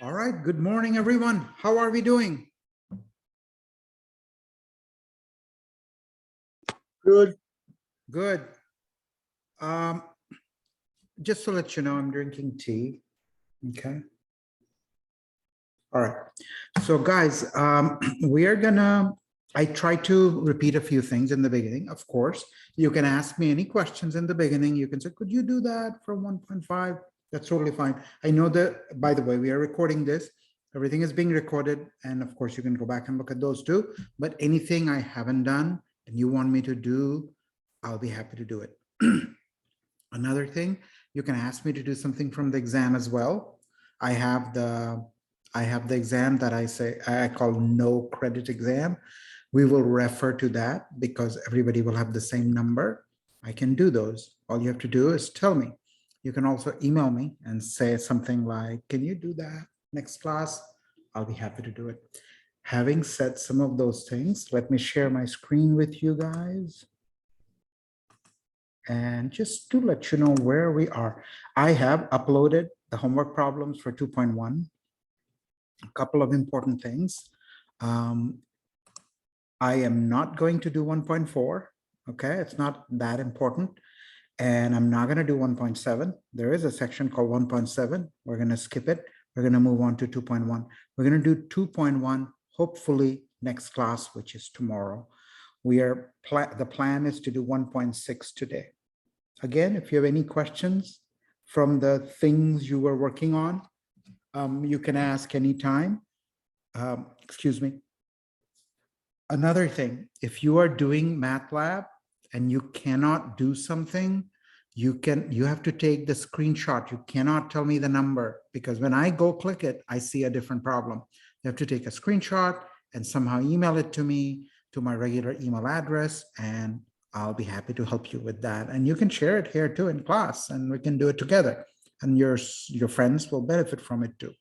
All right, good morning, everyone. How are we doing? Good. Good. Um, just to let you know, I'm drinking tea. Okay. All right. So, guys, I try to repeat a few things in the beginning. Of course, you can ask me any questions in the beginning. You can say, could you do that for 1.5? That's totally fine. I know that, by the way, we are recording this. Everything is being recorded. And of course, you can go back and look at those too. But anything I haven't done and you want me to do, I'll be happy to do it. Another thing, you can ask me to do something from the exam as well. I have the I have the exam that I call no credit exam. We will refer to that because everybody will have the same number. I can do those. All you have to do is tell me. You can also email me and say something like, can you do that next class? I'll be happy to do it. Having said some of those things, let me share my screen with you guys. And just to let you know where we are, I have uploaded the homework problems for 2.1. A couple of important things. Um, I am not going to do 1.4. Okay, it's not that important. And I'm not going to do 1.7. There is a section called 1.7. We're going to skip it. We're going to move on to 2.1. We're going to do 2.1, hopefully next class, which is tomorrow. The plan is to do 1.6 today. Again, if you have any questions from the things you were working on, you can ask anytime. Excuse me. Another thing, if you are doing MATLAB and you cannot do something, you have to take the screenshot. You cannot tell me the number because when I go click it, I see a different problem. You have to take a screenshot and somehow email it to me to my regular email address, and I'll be happy to help you with that. And you can share it here too in class, and we can do it together. And your friends will benefit from it too.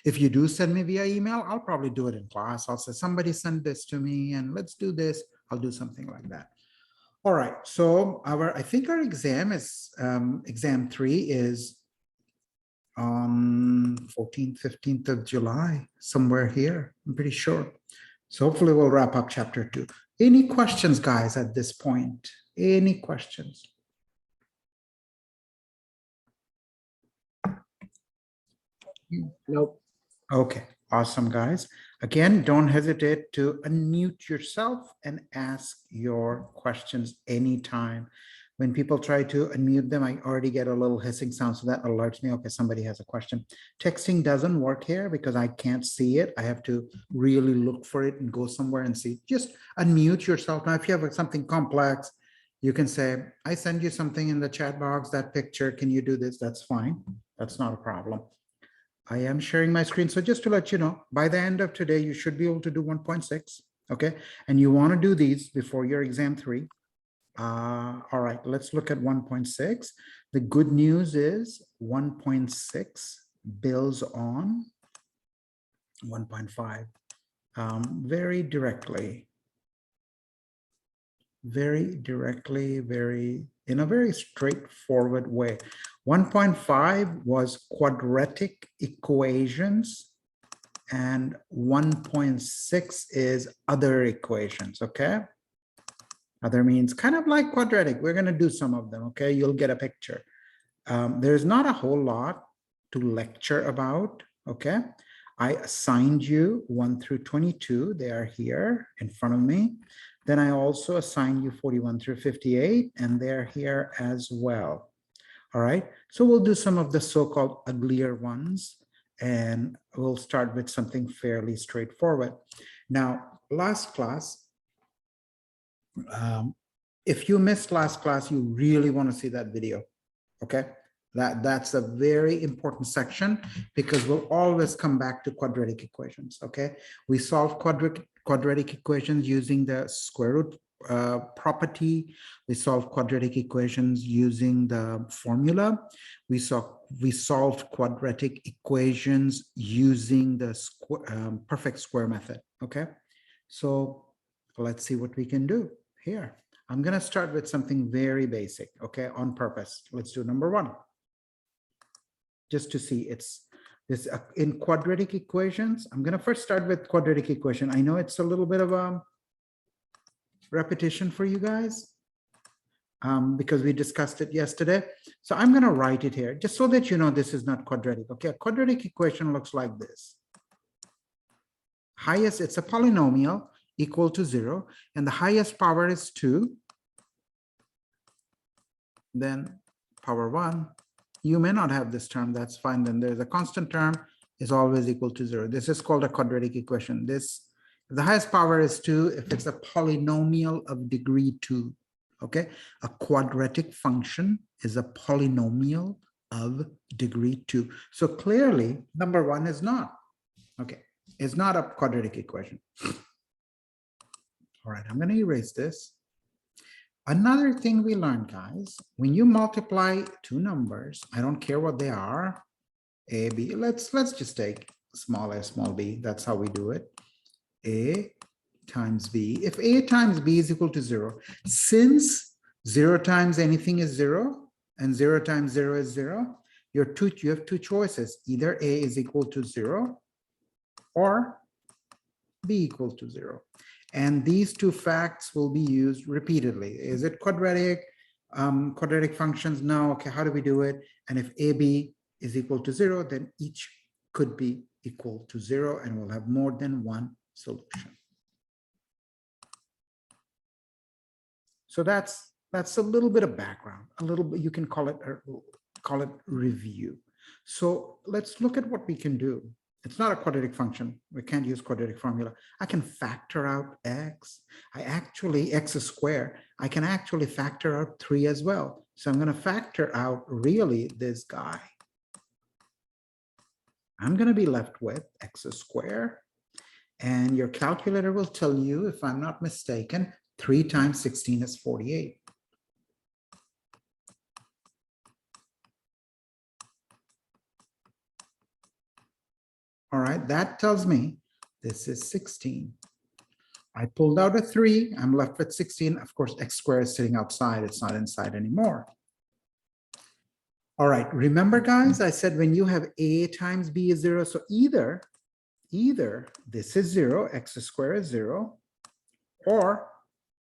If you do send me via email, I'll probably do it in class. I'll say, somebody send this to me and let's do this. I'll do something like that. All right. So I think our exam is, exam 3 is on 14th, 15th of July, somewhere here. I'm pretty sure. So hopefully we'll wrap up chapter 2. Any questions, guys, at this point? Any questions? Nope. Okay, awesome, guys. Again, don't hesitate to unmute yourself and ask your questions anytime. When people try to unmute them, I already get a little hissing sound, so that alerts me, okay, somebody has a question. Texting doesn't work here because I can't see it. I have to really look for it and go somewhere and see. Just unmute yourself. Now, if you have something complex, you can say, I send you something in the chat box, that picture, can you do this? That's fine. That's not a problem. I am sharing my screen. So just to let you know, by the end of today, you should be able to do 1.6. Okay. And you want to do these before your exam 3. All right, let's look at 1.6. The good news is 1.6 builds on 1.5 very directly, in a very straightforward way. 1.5 was quadratic equations and 1.6 is other equations, okay? Other means kind of like quadratic. We're going to do some of them, okay? You'll get a picture. There's not a whole lot to lecture about, okay? I assigned you 1 through 22. They are here in front of me. Then I also assigned you 41 through 58, and they're here as well. All right, so we'll do some of the so-called uglier ones, and we'll start with something fairly straightforward. Now, last class, if you missed last class, you really want to see that video, okay? That's a very important section because we'll always come back to quadratic equations, okay? We solve quadratic equations using the square root property. We solve quadratic equations using the formula. We solved quadratic equations using the perfect square method, okay? So let's see what we can do here. I'm going to start with something very basic, okay, on purpose. Let's do number 1. Just to see, it's This in quadratic equations, I'm going to first start with quadratic equation. I know it's a little bit of a repetition for you guys because we discussed it yesterday. So I'm going to write it here just so that you know this is not quadratic. Okay, a quadratic equation looks like this. Highest, it's a polynomial equal to 0, and the highest power is 2. Then power 1. You may not have this term, that's fine. Then there's a constant term is always equal to 0. This is called a quadratic equation. This, the highest power is 2 if it's a polynomial of degree 2. Okay, a quadratic function is a polynomial of degree 2. So clearly, number 1 is not. Okay, it's not a quadratic equation. All right, I'm going to erase this. Another thing we learned, guys, when you multiply two numbers, I don't care what they are, A, B, let's just take small a, small b, that's how we do it. A times b, if A times b is equal to 0, since 0 times anything is 0 and 0 times 0 is 0, you have two choices, either A is equal to 0 or B equal to 0. And these two facts will be used repeatedly. Is it quadratic? Quadratic functions? No. Okay, how do we do it? And if AB is equal to 0, then each could be equal to 0, and we'll have more than one solution. So that's a little bit of background, a little bit, you can call it review. So let's look at what we can do. It's not a quadratic function. We can't use quadratic formula. I can factor out x. X squared. I can actually factor out 3 as well. So I'm going to factor out really this guy. I'm going to be left with x squared. And your calculator will tell you, if I'm not mistaken, 3 times 16 is 48. All right, that tells me this is 16. I pulled out a 3, I'm left with 16. Of course, x squared is sitting outside, it's not inside anymore. All right, remember guys, I said when you have A times B is 0, so either this is 0, x squared is 0, or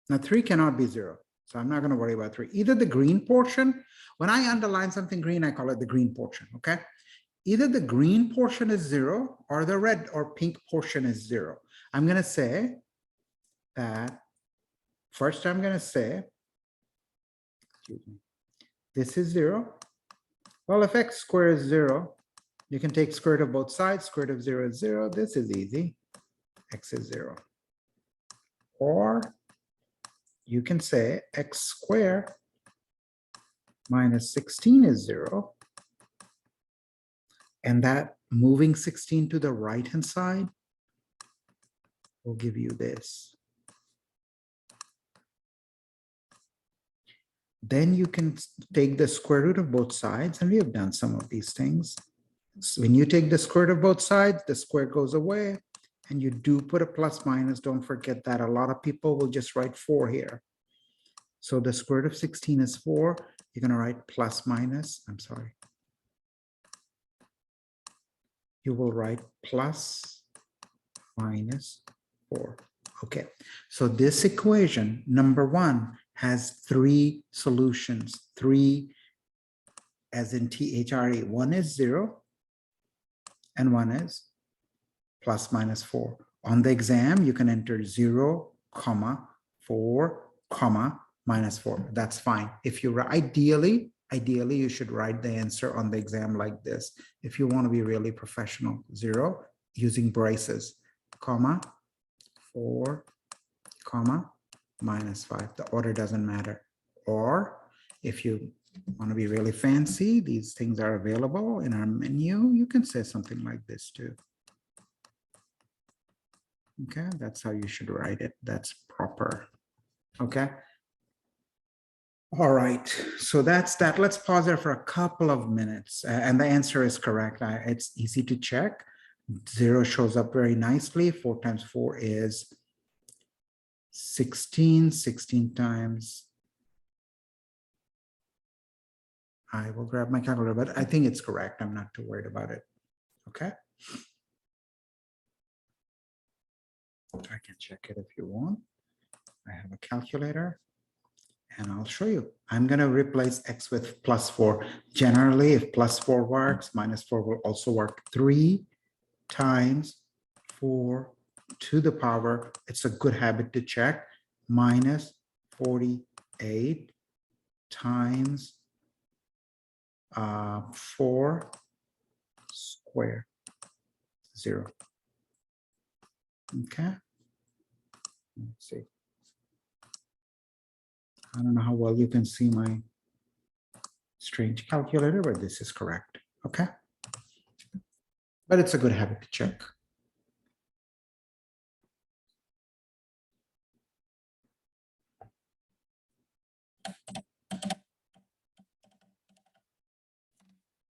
now 3 cannot be 0. So I'm not going to worry about 3. Either the green portion, when I underline something green, I call it the green portion, okay? Either the green portion is 0 or the red or pink portion is 0. I'm going to say that first I'm going to say, excuse me, this is 0. Well, if x squared is 0, you can take square root of both sides. Square root of 0 is 0. This is easy. X is 0. Or you can say x squared minus 16 is 0. And that moving 16 to the right-hand side will give you this. Then you can take the square root of both sides, and we have done some of these things. So when you take the square root of both sides, the square goes away, and you do put a plus minus. Don't forget that. A lot of people will just write 4 here. So the square root of 16 is 4. You're going to write plus minus. I'm sorry. You will write plus minus 4. Okay, so this equation, number 1, has 3 solutions. 3 as in THRE. 1 is 0, and 1 is plus minus 4. On the exam, you can enter 0, 4, minus 4. That's fine. If you ideally, you should write the answer on the exam like this. If you want to be really professional, 0 using braces, 4, minus 5. The order doesn't matter. Or if you want to be really fancy, these things are available in our menu. You can say something like this too. Okay, that's how you should write it. That's proper. Okay. All right, so that's that. Let's pause there for a couple of minutes. And the answer is correct. It's easy to check. 0 shows up very nicely. 4 times 4 is 16. 16 times, I will grab my calculator, but I think it's correct. I'm not too worried about it. Okay. I can check it if you want. I have a calculator and I'll show you. I'm going to replace x with +4. Generally, if +4 works, -4 will also work. 3 times 4 to the power, it's a good habit to check, -48 times 4 square 0. Okay. Let's see. I don't know how well you can see my strange calculator, but this is correct. Okay. But it's a good habit to check.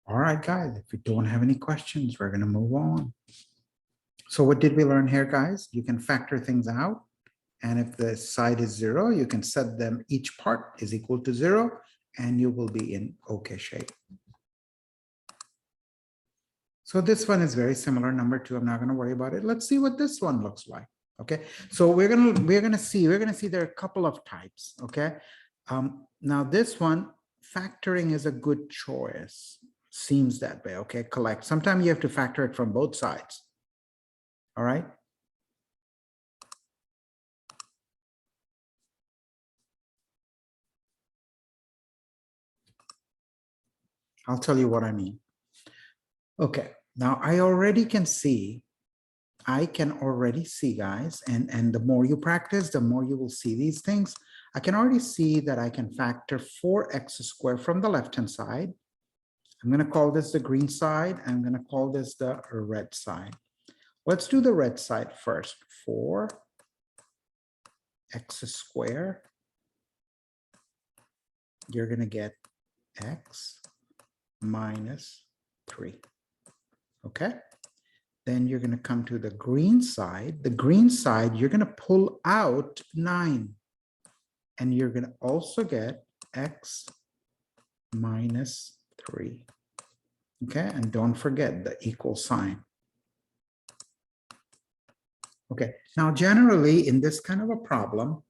All right, guys, if you don't have any questions, we're going to move on. So what did we learn here, guys? You can factor things out. And if the side is 0, you can set them, each part is equal to 0, and you will be in okay shape. So this one is very similar. Number 2, I'm not going to worry about it. Let's see what this one looks like. Okay, so we're gonna see there are a couple of types. Okay, now this one, factoring is a good choice. Seems that way. Okay, collect. Sometimes you have to factor it from both sides. All right. I'll tell you what I mean. Okay, now I can already see, guys, and the more you practice, the more you will see these things. I can already see that I can factor 4x squared from the left-hand side. I'm going to call this the green side. I'm going to call this the red side. Let's do the red side first. 4x squared. You're going to get x minus 3. Okay. Then you're going to come to the green side. The green side, you're going to pull out 9. And you're going to also get x minus 3. Okay, and don't forget the equal sign. Okay, now generally in this kind of a problem,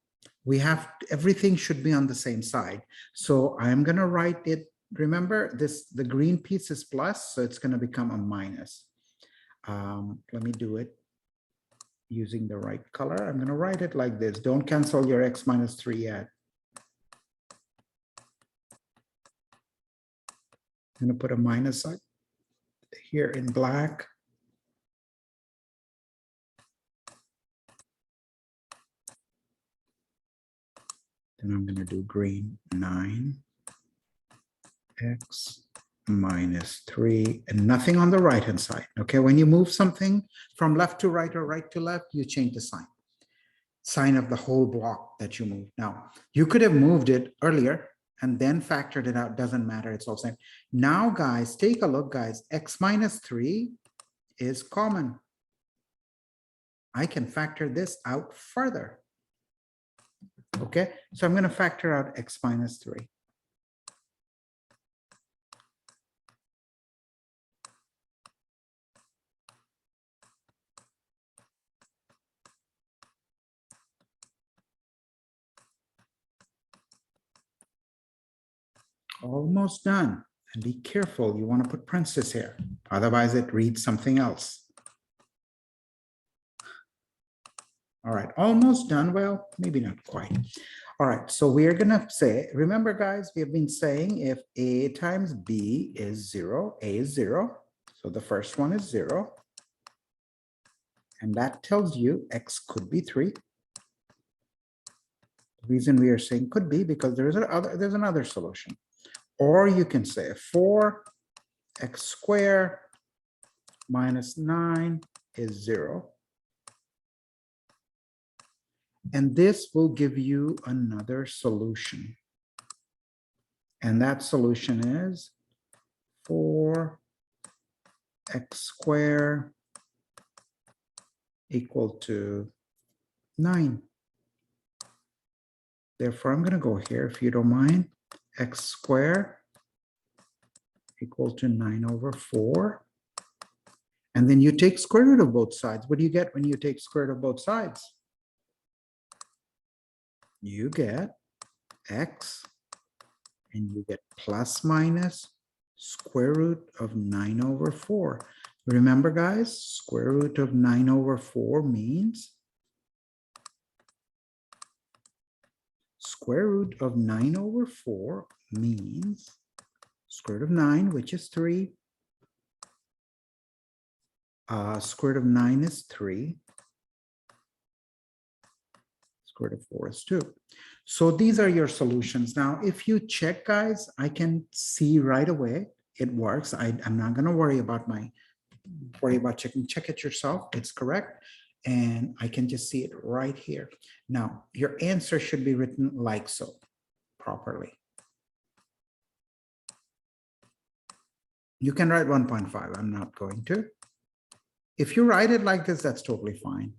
we have, everything should be on the same side. So I'm going to write it, remember this, the green piece is plus, so it's going to become a minus. Let me do it using the right color. I'm going to write it like this. Don't cancel your x minus 3 yet. I'm going to put a minus here in black. Then I'm going to do green, 9x minus 3, and nothing on the right hand side. Okay, when you move something from left to right or right to left, you change the sign of the whole block that you move. Now, you could have moved it earlier and then factored it out. Doesn't matter, it's all the same. Now, guys, take a look, guys. X minus 3 is common. I can factor this out further. Okay, so I'm going to factor out x minus 3. Almost done. And be careful, you want to put parentheses here. Otherwise, it reads something else. All right, almost done. Well, maybe not quite. All right, so we are going to say, remember, guys, we have been saying if a times b is 0, a is 0. So the first one is 0. And that tells you x could be 3. The reason we are saying could be because there's another solution. Or you can say 4x squared minus 9 is 0. And this will give you another solution. And that solution is 4x squared equal to 9. Therefore, I'm going to go here, if you don't mind. X squared equal to 9 over 4. And then you take square root of both sides. What do you get when you take square root of both sides? You get x, and you get plus minus square root of 9 over 4. Remember, guys, square root of 9 over 4 means square root of 9 over 4 means square root of 9, which is 3. Square root of 9 is 3. Square root of 4 is 2. So these are your solutions. Now, if you check, guys, I can see right away it works. I'm not going to worry about checking. Check it yourself. It's correct. And I can just see it right here. Now, your answer should be written like so, properly. You can write 1.5. I'm not going to. If you write it like this, that's totally fine.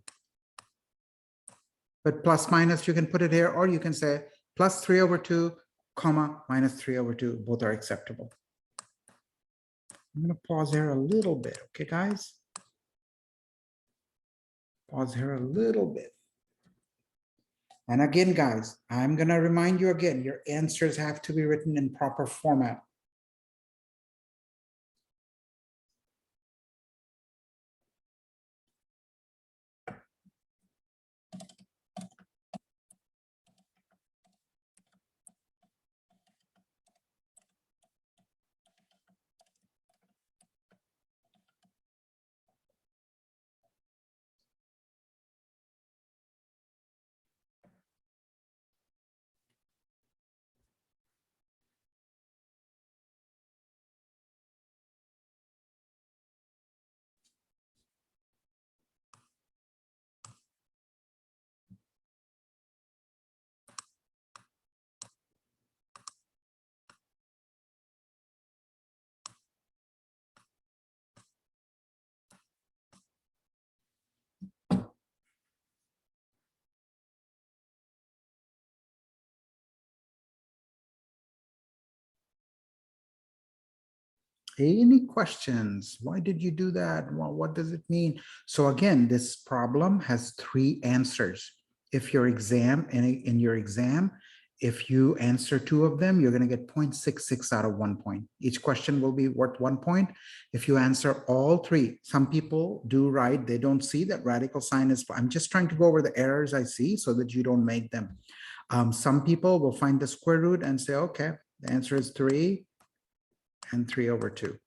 But plus minus, you can put it here, or you can say plus 3 over 2, comma, minus 3 over 2. Both are acceptable. I'm going to pause here a little bit. Okay, guys? Pause here a little bit. And again, guys, I'm going to remind you again, your answers have to be written in proper format. Any questions? Why did you do that? Well, what does it mean? So again, this problem has 3 answers. If your exam, in your exam, if you answer 2 of them, you're going to get 0.66 out of 1 point. Each question will be worth 1 point. If you answer all 3, some people do right. They don't see that radical sign is, I'm just trying to go over the errors I see so that you don't make them. Some people will find the square root and say, okay, the answer is 3 and 3 over 2.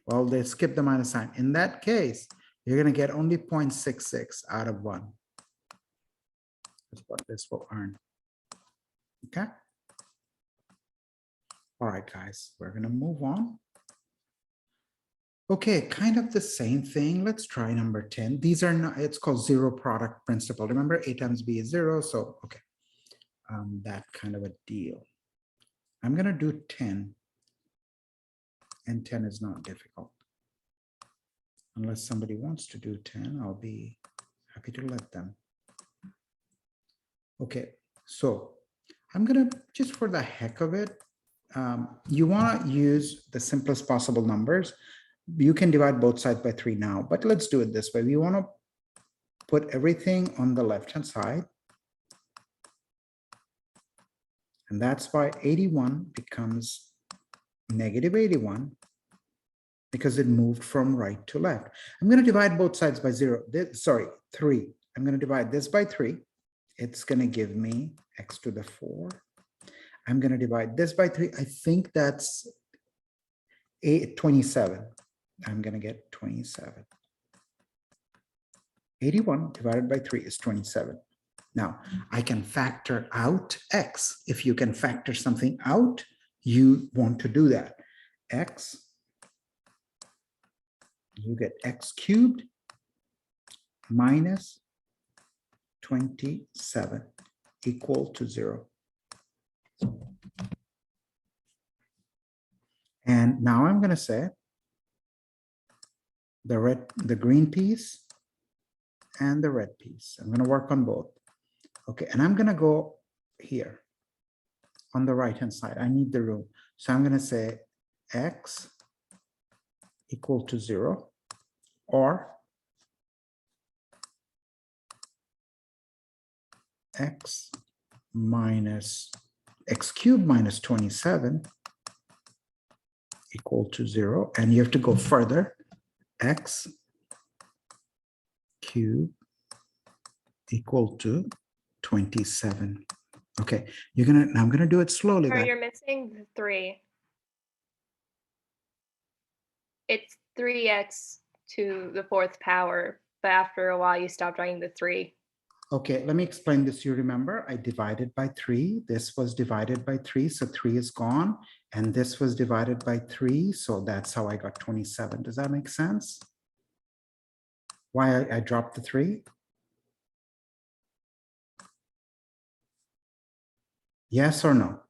Well, they skip the minus sign. In that case, you're going to get only 0.66 out of 1. That's what this will earn. Okay. All right, guys, we're going to move on. Okay, kind of the same thing. Let's try number 10. These are not, it's called zero product principle. Remember, A times B is 0. So, okay, that kind of a deal. I'm going to do 10. And 10 is not difficult. Unless somebody wants to do 10, I'll be happy to let them. Okay, so I'm going to, just for the heck of it, you want to use the simplest possible numbers. You can divide both sides by 3 now, but let's do it this way. We want to put everything on the left-hand side. And that's why 81 becomes negative 81 because it moved from right to left. I'm going to divide both sides by 0. Sorry, 3. I'm going to divide this by 3. It's going to give me x to the 4. I'm going to divide this by 3. I think that's 27. I'm going to get 27. 81 divided by 3 is 27. Now, I can factor out x. If you can factor something out, you want to do that. X, you get x cubed minus 27 equal to 0. And now I'm going to say the green piece and the red piece. I'm going to work on both. Okay, and I'm going to go here on the right-hand side. I need the room. So I'm going to say x equal to 0. or x cubed minus 27 equal to 0. And you have to go further. X cubed equal to 27. Okay, I'm gonna do it slowly, Or guys. you're missing the 3. It's 3x to the 4th power, but after a while you stop writing the 3. Okay, let me explain this. You remember I divided by 3. This was divided by 3, so 3 is gone. And this was divided by 3, so that's how I got 27. Does that make sense? Why I dropped the 3? Yes or no?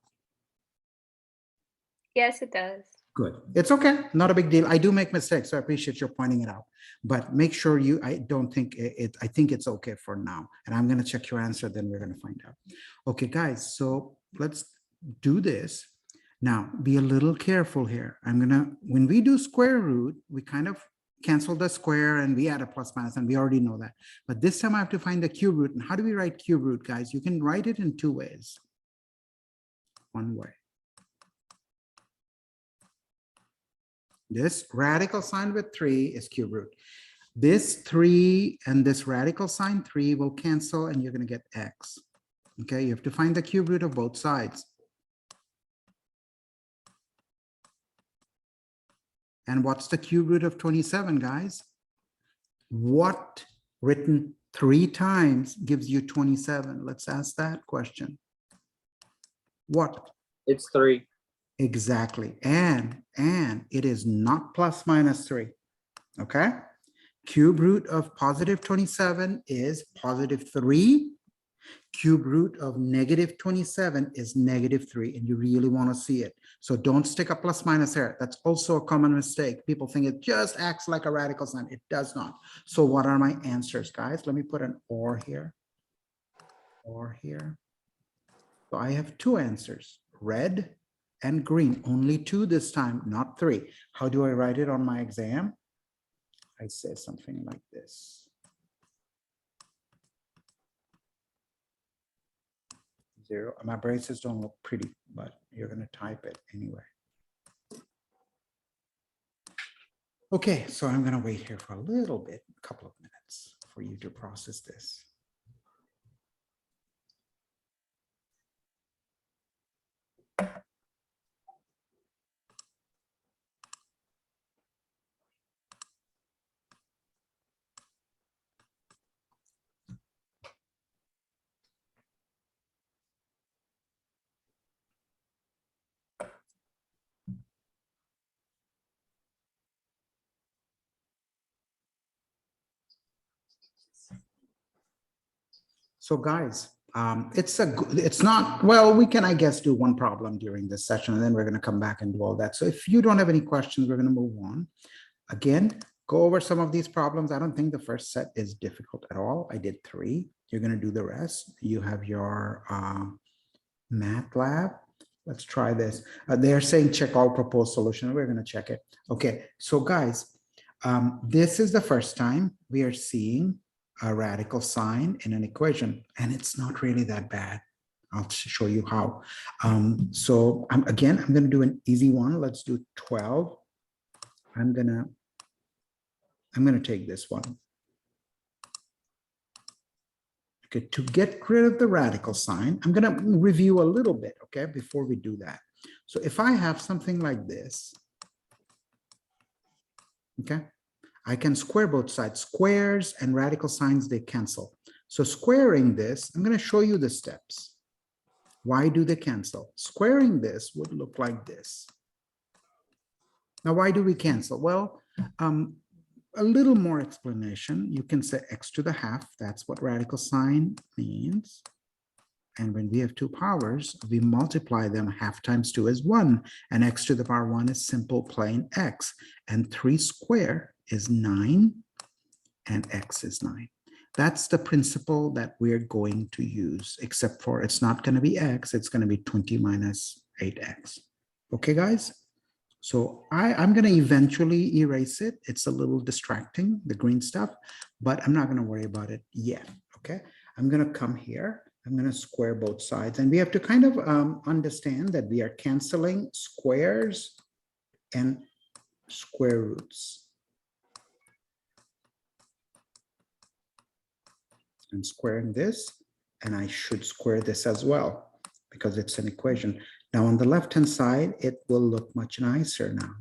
Yes, it does. Good. It's okay. Not a big deal. I do make mistakes, so I appreciate your pointing it out. But make sure I don't think it, I think it's okay for now. And I'm going to check your answer, then we're going to find out. Okay, guys, so let's do this. Now, be a little careful here. When we do square root, we kind of cancel the square and we add a plus minus, and we already know that. But this time I have to find the cube root. And how do we write cube root, guys? You can write it in 2 ways. One way. This radical sign with 3 is cube root. This 3 and this radical sign 3 will cancel, and you're going to get x. Okay, you have to find the cube root of both sides. And what's the cube root of 27, guys? What written 3 times gives you 27? Let's ask that question. What? It's 3. Exactly. And it is not plus minus 3. Okay. Cube root of positive 27 is positive 3. Cube root of negative 27 is negative 3. And you really want to see it. So don't stick a plus minus here. That's also a common mistake. People think it just acts like a radical sign. It does not. So what are my answers, guys? Let me put an or here. Or here. So I have 2 answers, red and green, only 2 this time, not 3. How do I write it on my exam? I say something like this. 0. My braces don't look pretty, but you're going to type it anyway. Okay, so I'm going to wait here for a little bit, a couple of minutes for you to process this. So guys, it's not, well, we can, I guess, do one problem during this session, and then we're going to come back and do all that. So if you don't have any questions, we're going to move on. Again, go over some of these problems. I don't think the first set is difficult at all. I did 3. You're going to do the rest. You have your MATLAB. Let's try this. They're saying check all proposed solutions. We're going to check it. Okay, so guys, this is the first time we are seeing a radical sign in an equation, and it's not really that bad. I'll show you how. So I'm going to do an easy one. Let's do 12. I'm gonna take this one. Okay, to get rid of the radical sign, I'm gonna review a little bit, okay, before we do that. So if I have something like this, okay, I can square both sides. Squares and radical signs, they cancel. So squaring this, I'm going to show you the steps. Why do they cancel? Squaring this would look like this. Now, why do we cancel? Well, a little more explanation. You can say x to the half. That's what radical sign means. And when we have 2 powers, we multiply them. Half times 2 is 1. And x to the power 1 is simple plain x. And 3 squared is 9. And x is 9. That's the principle that we're going to use, except for it's not going to be x. It's going to be 20 minus 8x. Okay, guys? So I'm going to eventually erase it. It's a little distracting, the green stuff, but I'm not going to worry about it yet. Okay. I'm going to come here. I'm going to square both sides. And we have to kind of understand that we are canceling squares and square roots. I'm squaring this, and I should square this as well because it's an equation. Now on the left-hand side, it will look much nicer now.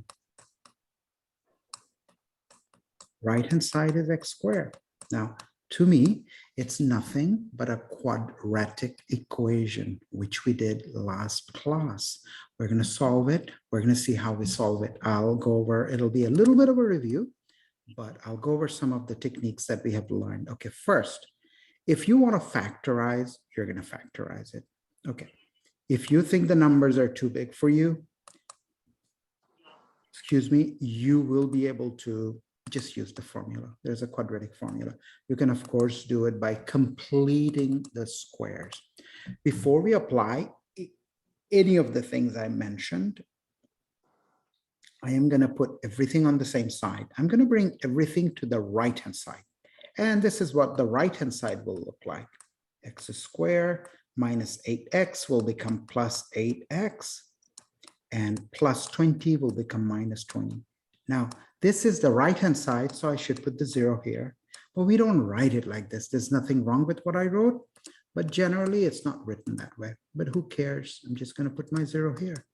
Right-hand side is x squared. Now, to me, it's nothing but a quadratic equation, which we did last class. We're going to solve it. We're going to see how we solve it. I'll go over, it'll be a little bit of a review, but I'll go over some of the techniques that we have learned. Okay, first, if you want to factorize, you're going to factorize it. Okay. If you think the numbers are too big for you, excuse me, you will be able to just use the formula. There's a quadratic formula. You can, of course, do it by completing the squares. Before we apply any of the things I mentioned, I am going to put everything on the same side. I'm going to bring everything to the right-hand side. And this is what the right-hand side will look like. X squared minus 8x will become plus 8x. And plus 20 will become minus 20. Now, this is the right-hand side, so I should put the 0 here. But we don't write it like this. There's nothing wrong with what I wrote, but generally it's not written that way. But who cares? I'm just going to put my 0 here.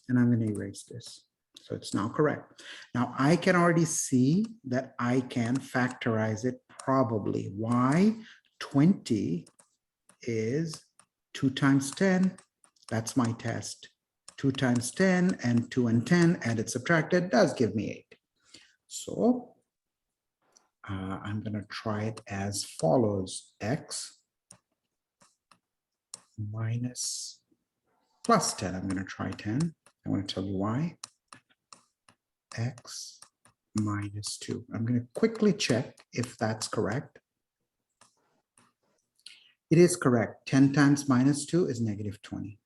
And I'm going to erase this. So it's now correct. Now, I can already see that I can factorize it probably. Why? 20 is 2 times 10. That's my test. 2 times 10 and 2 and 10 added subtracted does give me 8. So I'm going to try it as follows. X minus plus 10. I'm going to try 10. I want to tell you why. X minus 2. I'm going to quickly check if that's correct. It is correct. 10 times minus 2 is negative 20.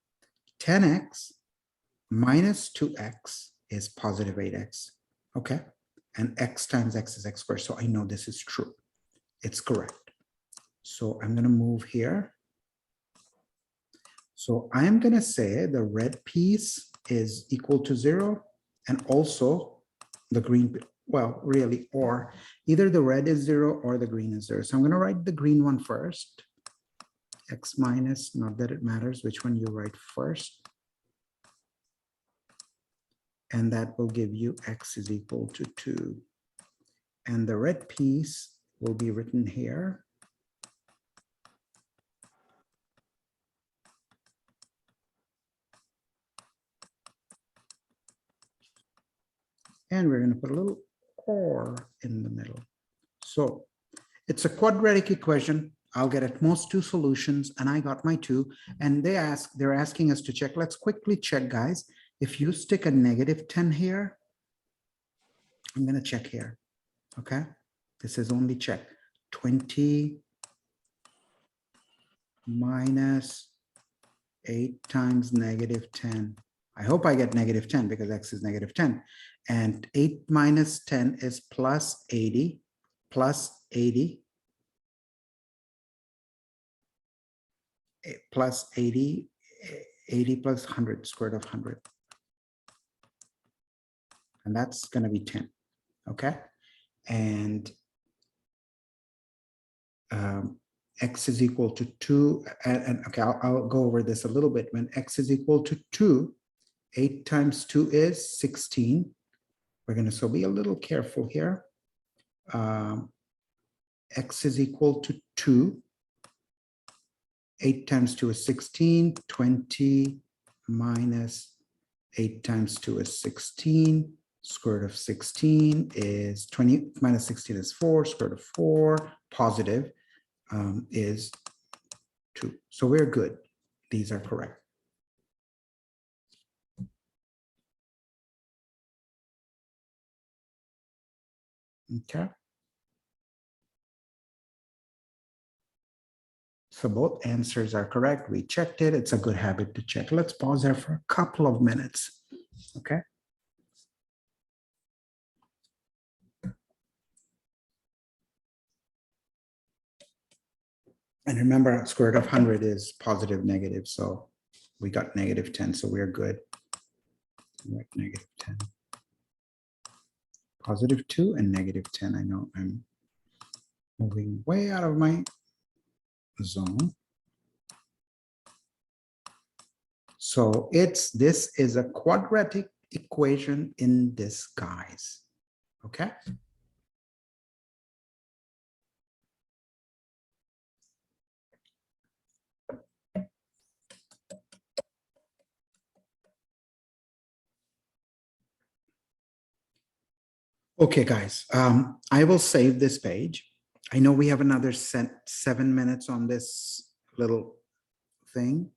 10x minus 2x is positive 8x, okay? And x times x is x squared, so I know this is true. It's correct. So I'm gonna move here. So I'm gonna say the red piece is equal to 0, and also the green, well, really, or either the red is 0 or the green is 0. So I'm gonna write the green one first. X minus, not that it matters which one you write first. And that will give you x is equal to 2. And the red piece will be written here. And we're going to put a little or in the middle. So it's a quadratic equation. I'll get at most 2 solutions, and I got my 2. And they're asking us to check. Let's quickly check, guys. If you stick a negative 10 here, I'm going to check here. Okay, this is only check. 20 minus 8 times negative 10. I hope I get negative 10 because x is negative 10. And 8 minus 10 is plus 80, plus 80, plus 80, 80 plus 100, square root of 100. And that's going to be 10, okay? And x is equal to 2, and okay, I'll go over this a little bit. When x is equal to 2, 8 times 2 is 16. We're going to so be a little careful here. X is equal to 2. 8 times 2 is 16. 20 minus 8 times 2 is 16. Square root of 16 is 20 minus 16 is 4. Square root of 4 positive is 2. So we're good. These are correct. Okay. So both answers are correct. We checked it. It's a good habit to check. Let's pause there for a couple of minutes Okay. And remember, square root of 100 is positive, negative. So we got negative 10. So we're good. Like negative 10. Positive 2 and negative 10. I know I'm moving way out of my zone. So this is a quadratic equation in disguise. Okay. Okay, guys, I will save this page. I know we have another 7 minutes on this little thing,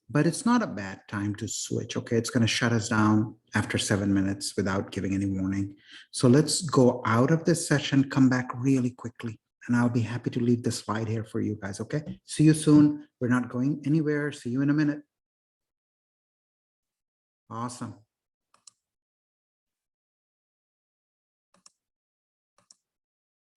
but it's not a bad time to switch. Okay, it's going to shut us down after 7 minutes without giving any warning. So let's go out of this session, come back really quickly, and I'll be happy to leave the slide here for you guys. Okay, see you soon. We're not going anywhere. See you in a minute. Awesome.